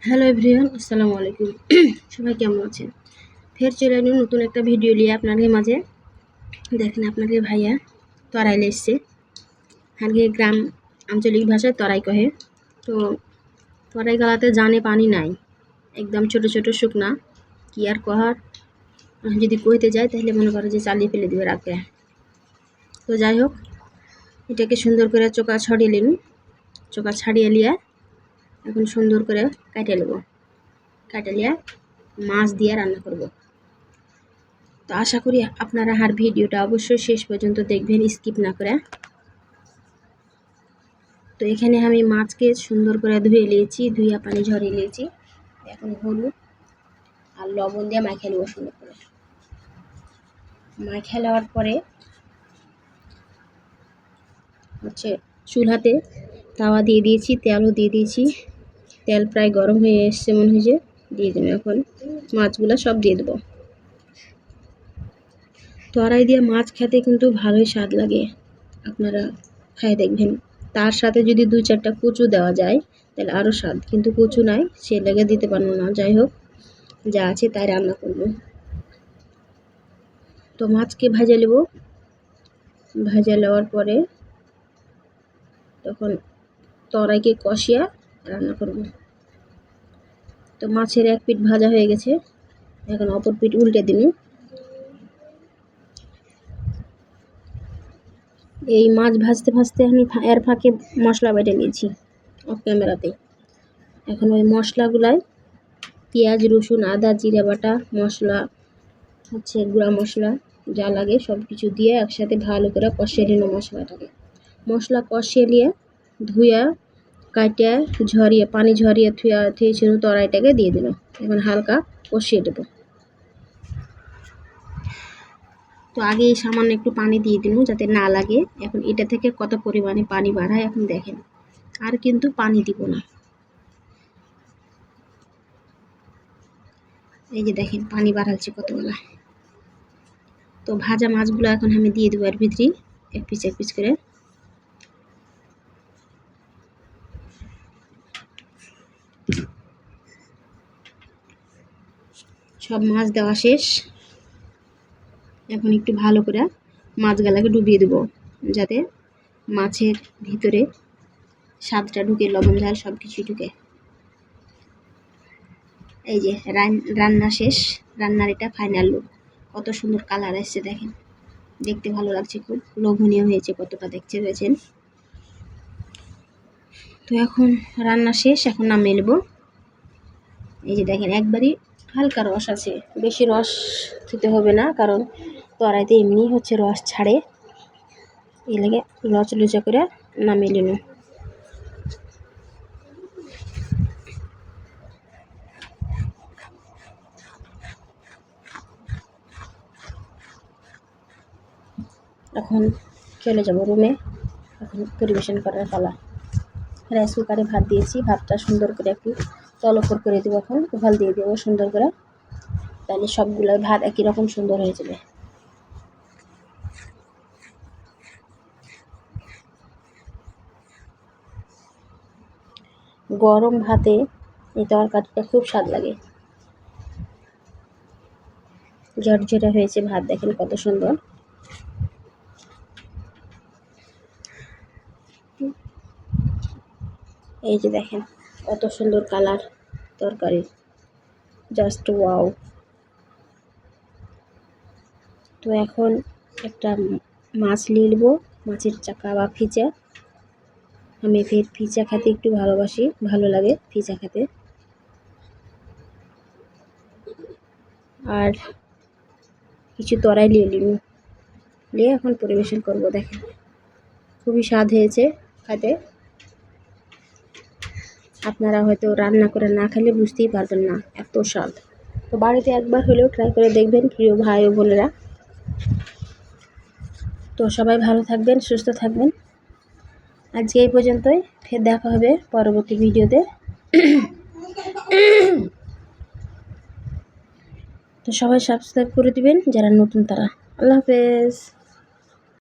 Hello everyone, আসসালামু আলাইকুম। সবাই কেমন আছেন? ফের চলে এলাম নতুন একটা ভিডিও নিয়ে আপনাদের মাঝে। দেখেন আপনাদের ভাইয়া তরাই এসছে। আগে গ্রাম আঞ্চলিক ভাষায় তরাই কহে। তো তরাই গালাতে জানে পানি নাই, একদম ছোট ছোট শুকনা। কি আর কহার, যদি কইতে যায় তাহলে মনে করে যে চালিয়ে ফেলে দিবে রাখবে। তো যাই হোক, এটাকে সুন্দর করে চোকা ছড়িয়ে নিন। চোকা ছাড়িয়ে নিয়ে এখন সুন্দর করে কাটিয়ে নেব। কাটালিয়া মাছ দিয়ে রান্না করব। তো আশা করি আপনারা আর ভিডিওটা অবশ্যই শেষ পর্যন্ত দেখবেন, স্কিপ না করে। তো এখানে আমি মাছকে সুন্দর করে ধুয়ে নিয়েছি, ধুইয়া পানি ঝরিয়ে নিয়েছি। এখন হলুদ আর লবণ দিয়ে মাখিয়ে নেব সুন্দর করে। মাখিয়ে নেওয়ার পরে চুলাতে তাওয়া দিয়ে দিয়েছি, তেলও দিয়ে দিয়েছি। তেল প্রায় গরম হয়ে এসছে মনে হয়েছে, দিয়ে দেবো এখন মাছগুলো সব দিয়ে দেবো। তরাই দিয়ে মাছ খেতে কিন্তু ভালোই স্বাদ লাগে, আপনারা খাই দেখবেন। তার সাথে যদি 2-4টা কচু দেওয়া যায় তাহলে আরও স্বাদ, কিন্তু কচু নাই, সে লেগে দিতে পারবো না। যাই হোক, যা আছে তাই রান্না করব। তো মাছকে ভাজে নেব। ভাজা নেওয়ার পরে তখন তরাইকে কষিয়া রান্না করব। তো মাছের এক পিঠ ভাজা হয়ে গেছে, এখন অপর পিঠ উল্টে দিন। এই মাছ ভাজতে ভাজতে আমি এর ফাঁকে মশলা বেটে নিয়েছি অফ ক্যামেরাতে। এখন ওই মশলাগুলাই পেঁয়াজ, রসুন, আদা, জিরা বাটা, মশলা গুঁড়া মশলা যা লাগে সব কিছু দিয়ে একসাথে ভালো করে কষিয়ে নিল মশলাটাকে। মশলা কষিয়ে নিয়ে ধুয়া কাটিয়ে ঝরিয়ে পানি ঝরিয়ে থুয়েছিল তরাইটাকে দিয়ে দিল। এখন হালকা কষিয়ে দেব। তো আগে সামান্য একটু পানি দিয়ে দিল যাতে না লাগে। এখন এটা থেকে কত পরিমাণে পানি বাড়ায় এখন দেখেন। আর কিন্তু পানি দিব না, এই যে দেখেন পানি বাড়াচ্ছে কতগুলা। তো ভাজা মাছগুলো এখন আমি দিয়ে দেবো এর ভিতরে এক পিস করে। সব মাছ দেওয়া শেষ। এখন একটু ভালো করে মাছগুলাকে ডুবিয়ে দেবো যাতে মাছের ভিতরে স্বাদটা ঢুকে, লবণ ঝাল সব কিছু ঢুকে। এই যে রান্না শেষ, রান্নার এটা ফাইনাল লুক। কত সুন্দর কালার আসছে দেখেন, দেখতে ভালো লাগছে, খুব লোভনীয় হয়েছে কতটা দেখতে পেয়েছেন। তো এখন রান্না শেষ, এখন নামিয়ে নেব। এই যে দেখেন একবারই হালকা রস আছে, বেশি রস খেতে হবে না, কারণ তরাইতে এমনি রস ছাড়ে। এই লাগে লচা করে নামিয়ে নিন। এখন চলে যাব রুমে, এখন পরিবেশন করার পালা। রাইস কুকারে ভাত দিয়েছি, ভাতটা সুন্দর করে একটু তল উপর করে দেবো। এখন উভাল দিয়ে দেবো সুন্দর করে, তাহলে সবগুলো ভাত একই রকম সুন্দর হয়ে যাবে। গরম ভাতে এই তরকারিটা খুব স্বাদ লাগে। ঝরঝরে হয়েছে ভাত, দেখেন কত সুন্দর। এই যে দেখেন কত সুন্দর কালার তরকারি, জাস্ট ওয়াও। তো এখন একটা মাছ নিয়ে নেবো, মাছের চাকা বা ফিচা। আমি ফিচা খেতে একটু ভালোবাসি, ভালো লাগে ফিচা খেতে। আর কিছু তরাই নিয়ে এখন পরিবেশন করব। দেখেন খুবই স্বাদ হয়েছে খেতে। আপনারা হয়তো রান্না করে না খেলে বুঝতেই পারবেন না এত স্বাদ। তো বাড়িতে একবার হলেও ট্রাই করে দেখবেন প্রিয় ভাই ও বোনেরা। তো সবাই ভালো থাকবেন, সুস্থ থাকবেন। আজকে এই পর্যন্তই, ফের দেখা হবে পরবর্তী ভিডিওতে। তো সবাই সাবস্ক্রাইব করে দিবেন যারা নতুন তারা। আল্লাহ হাফেজ।